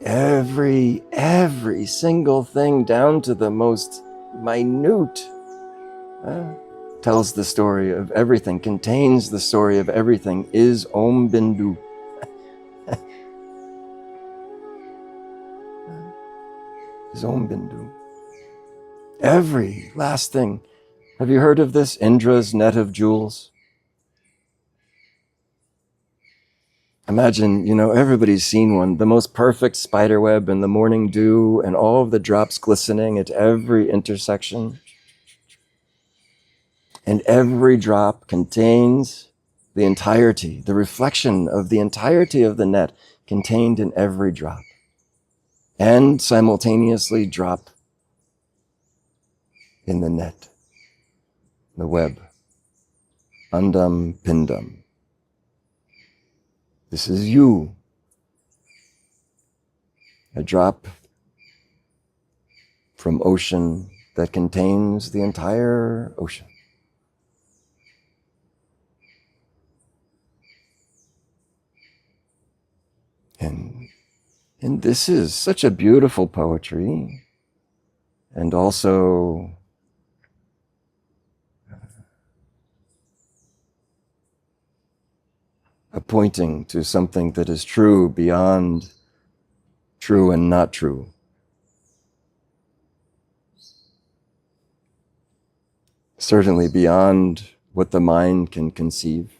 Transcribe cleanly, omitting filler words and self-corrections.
Every single thing, down to the most minute, tells the story of everything, contains the story of everything, is Om Bindu. Is Om Bindu. Every last thing. Have you heard of this? Indra's net of jewels? Imagine, everybody's seen one. The most perfect spiderweb and the morning dew and all of the drops glistening at every intersection. And every drop contains the entirety, the reflection of the entirety of the net contained in every drop. And simultaneously drop in the net, the web. Andam Pindam. This is you. A drop from ocean that contains the entire ocean. And this is such a beautiful poetry, and also pointing to something that is true beyond true and not true. Certainly beyond what the mind can conceive.